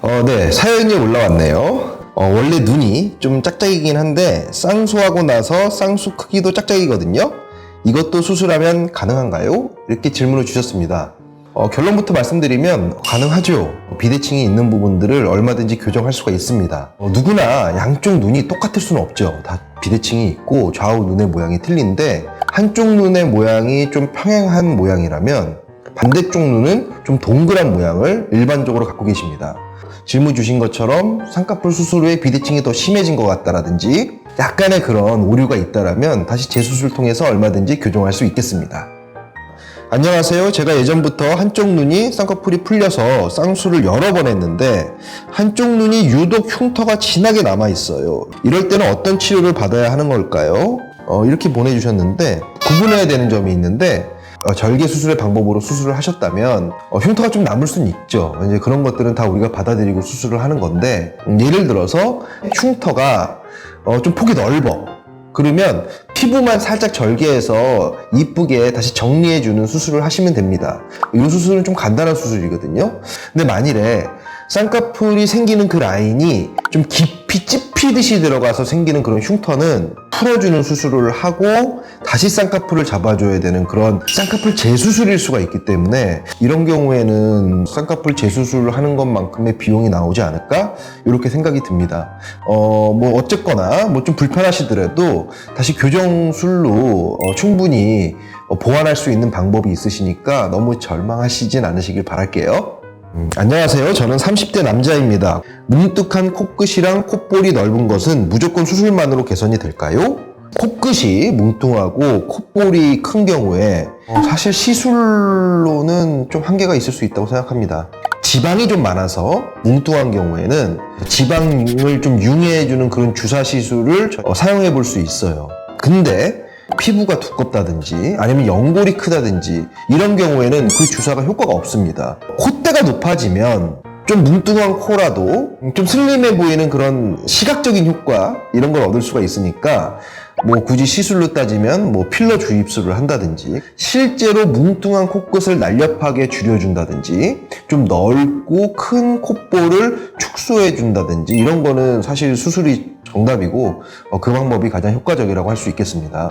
네, 사연이 올라왔네요. 원래 눈이 좀 짝짝이긴 한데 쌍수하고 나서 쌍수 크기도 짝짝이거든요. 이것도 수술하면 가능한가요? 이렇게 질문을 주셨습니다. 결론부터 말씀드리면 가능하죠. 비대칭이 있는 부분들을 얼마든지 교정할 수가 있습니다. 누구나 양쪽 눈이 똑같을 수는 없죠. 다 비대칭이 있고 좌우 눈의 모양이 틀린데 한쪽 눈의 모양이 좀 평행한 모양이라면 반대쪽 눈은 좀 동그란 모양을 일반적으로 갖고 계십니다. 질문 주신 것처럼 쌍꺼풀 수술 후에 비대칭이 더 심해진 것 같다라든지 약간의 그런 오류가 있다라면 다시 재수술을 통해서 얼마든지 교정할 수 있겠습니다. 안녕하세요. 제가 예전부터 한쪽 눈이 쌍꺼풀이 풀려서 쌍수를 여러 번 했는데 한쪽 눈이 유독 흉터가 진하게 남아있어요. 이럴 때는 어떤 치료를 받아야 하는 걸까요? 이렇게 보내주셨는데 구분해야 되는 점이 있는데 절개 수술의 방법으로 수술을 하셨다면 흉터가 좀 남을 수는 있죠. 이제 그런 것들은 다 우리가 받아들이고 수술을 하는 건데 예를 들어서 흉터가 좀 폭이 넓어. 그러면 피부만 살짝 절개해서 이쁘게 다시 정리해주는 수술을 하시면 됩니다. 이 수술은 좀 간단한 수술이거든요. 근데 만일에 쌍꺼풀이 생기는 그 라인이 좀 깊이 찝히듯이 들어가서 생기는 그런 흉터는 풀어주는 수술을 하고 다시 쌍꺼풀을 잡아줘야 되는 그런 쌍꺼풀 재수술일 수가 있기 때문에 이런 경우에는 쌍꺼풀 재수술을 하는 것만큼의 비용이 나오지 않을까? 이렇게 생각이 듭니다. 어쨌거나 좀 불편하시더라도 다시 교정술로 충분히 보완할 수 있는 방법이 있으시니까 너무 절망하시진 않으시길 바랄게요. 안녕하세요. 저는 30대 남자입니다. 뭉툭한 코끝이랑 콧볼이 넓은 것은 무조건 수술만으로 개선이 될까요? 코끝이 뭉퉁하고 콧볼이 큰 경우에 사실 시술로는 좀 한계가 있을 수 있다고 생각합니다. 지방이 좀 많아서 뭉뚱한 경우에는 지방을 좀 융해주는 그런 주사 시술을 사용해 볼 수 있어요. 근데 피부가 두껍다든지 아니면 연골이 크다든지 이런 경우에는 그 주사가 효과가 없습니다. 콧대가 높아지면 좀 뭉뚱한 코라도 좀 슬림해 보이는 그런 시각적인 효과 이런 걸 얻을 수가 있으니까 굳이 시술로 따지면 필러 주입술을 한다든지 실제로 뭉뚱한 코끝을 날렵하게 줄여준다든지 좀 넓고 큰 콧볼을 축소해 준다든지 이런 거는 사실 수술이 정답이고 그 방법이 가장 효과적이라고 할 수 있겠습니다.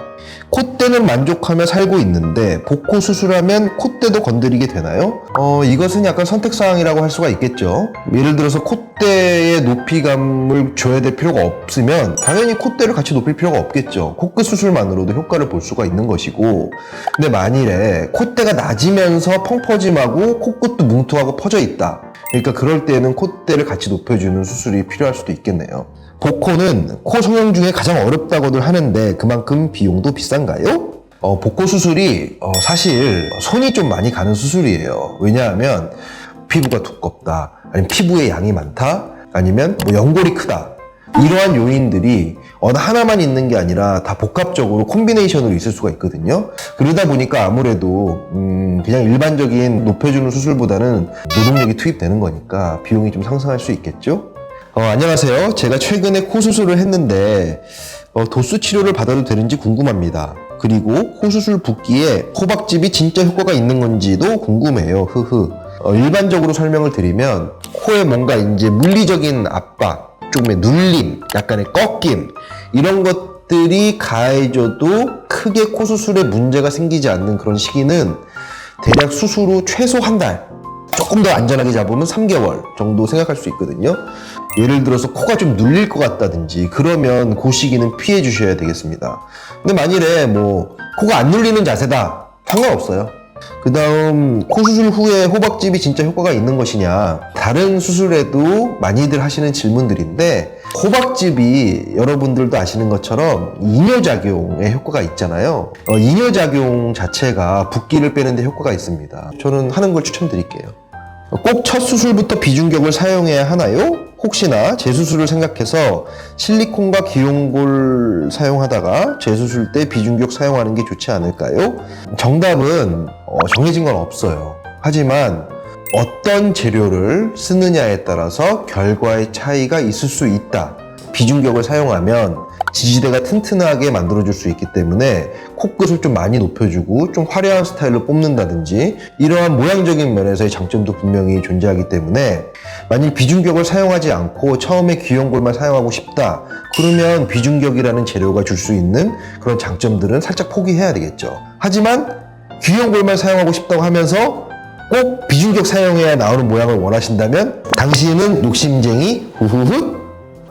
콧대는 만족하며 살고 있는데 복코 수술하면 콧대도 건드리게 되나요? 이것은 약간 선택사항이라고 할 수가 있겠죠. 예를 들어서 콧대의 높이감을 줘야 될 필요가 없으면 당연히 콧대를 같이 높일 필요가 없겠죠. 코끝 수술만으로도 효과를 볼 수가 있는 것이고 근데 만일에 콧대가 낮으면서 펑퍼짐하고 코끝도 뭉툭하고 퍼져 있다. 그러니까 그럴 때는 콧대를 같이 높여주는 수술이 필요할 수도 있겠네요. 복코는 코 성형 중에 가장 어렵다고들 하는데 그만큼 비용도 비싼가요? 복코 수술이 사실 손이 좀 많이 가는 수술이에요. 왜냐하면 피부가 두껍다, 아니면 피부의 양이 많다, 아니면 연골이 크다. 이러한 요인들이 어느 하나만 있는 게 아니라 다 복합적으로 콤비네이션으로 있을 수가 있거든요. 그러다 보니까 아무래도 그냥 일반적인 높여주는 수술보다는 노동력이 투입되는 거니까 비용이 좀 상승할 수 있겠죠. 안녕하세요. 제가 최근에 코 수술을 했는데 도수 치료를 받아도 되는지 궁금합니다. 그리고 코 수술 붓기에 호박즙이 진짜 효과가 있는 건지도 궁금해요. 일반적으로 설명을 드리면 코에 뭔가 이제 물리적인 압박, 조금의 눌림, 약간의 꺾임 이런 것들이 가해져도 크게 코 수술에 문제가 생기지 않는 그런 시기는 대략 수술 후 최소 한 달, 조금 더 안전하게 잡으면 3개월 정도 생각할 수 있거든요. 예를 들어서 코가 좀 눌릴 것 같다든지 그러면 그 시기는 피해 주셔야 되겠습니다. 근데 만일에 코가 안 눌리는 자세다, 상관없어요. 그 다음 코 수술 후에 호박즙이 진짜 효과가 있는 것이냐, 다른 수술에도 많이들 하시는 질문들인데 호박즙이 여러분들도 아시는 것처럼 이뇨작용에 효과가 있잖아요. 이뇨작용 자체가 붓기를 빼는 데 효과가 있습니다. 저는 하는 걸 추천드릴게요. 꼭 첫 수술부터 비중격을 사용해야 하나요? 혹시나 재수술을 생각해서 실리콘과 기용골 사용하다가 재수술 때 비중격 사용하는 게 좋지 않을까요? 정답은 정해진 건 없어요. 하지만 어떤 재료를 쓰느냐에 따라서 결과의 차이가 있을 수 있다. 비중격을 사용하면 지지대가 튼튼하게 만들어줄 수 있기 때문에 코끝을 좀 많이 높여주고 좀 화려한 스타일로 뽑는다든지 이러한 모양적인 면에서의 장점도 분명히 존재하기 때문에 만약 비중격을 사용하지 않고 처음에 귀염골만 사용하고 싶다 그러면 비중격이라는 재료가 줄 수 있는 그런 장점들은 살짝 포기해야 되겠죠. 하지만 귀염골만 사용하고 싶다고 하면서 꼭 비중격 사용해야 나오는 모양을 원하신다면 당신은 욕심쟁이 후후후.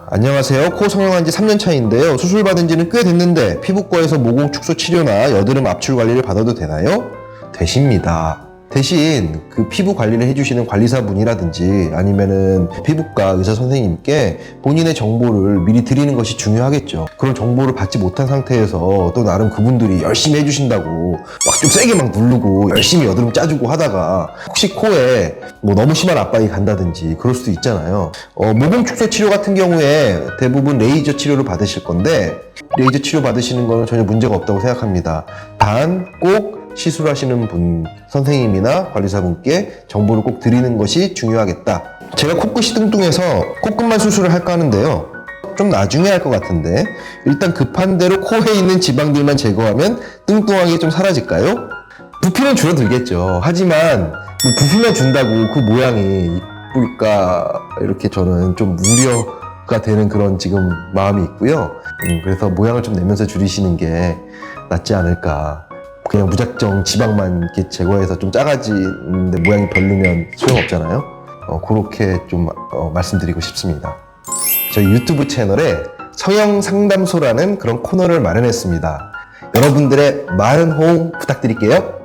안녕하세요. 코 성형한 지 3년 차인데요. 수술 받은 지는 꽤 됐는데 피부과에서 모공 축소 치료나 여드름 압출 관리를 받아도 되나요? 되십니다. 대신 그 피부 관리를 해주시는 관리사분이라든지 아니면은 피부과 의사 선생님께 본인의 정보를 미리 드리는 것이 중요하겠죠. 그런 정보를 받지 못한 상태에서 또 나름 그분들이 열심히 해주신다고 막 좀 세게 막 누르고 열심히 여드름 짜주고 하다가 혹시 코에 뭐 너무 심한 압박이 간다든지 그럴 수도 있잖아요. 모공 축소 치료 같은 경우에 대부분 레이저 치료를 받으실 건데 레이저 치료 받으시는 거는 전혀 문제가 없다고 생각합니다. 단 꼭 시술하시는 분, 선생님이나 관리사분께 정보를 꼭 드리는 것이 중요하겠다. 제가 코끝이 뚱뚱해서 코끝만 수술을 할까 하는데요. 좀 나중에 할 것 같은데 일단 급한 대로 코에 있는 지방들만 제거하면 뚱뚱하게 좀 사라질까요? 부피는 줄어들겠죠. 하지만 뭐 부피만 준다고 그 모양이 이쁠까 이렇게 저는 좀 우려가 되는 그런 지금 마음이 있고요. 그래서 모양을 좀 내면서 줄이시는 게 낫지 않을까. 그냥 무작정 지방만 이렇게 제거해서 좀 작아지는데 모양이 별로면 소용없잖아요. 그렇게 좀 말씀드리고 싶습니다. 저희 유튜브 채널에 성형 상담소라는 그런 코너를 마련했습니다. 여러분들의 많은 호응 부탁드릴게요.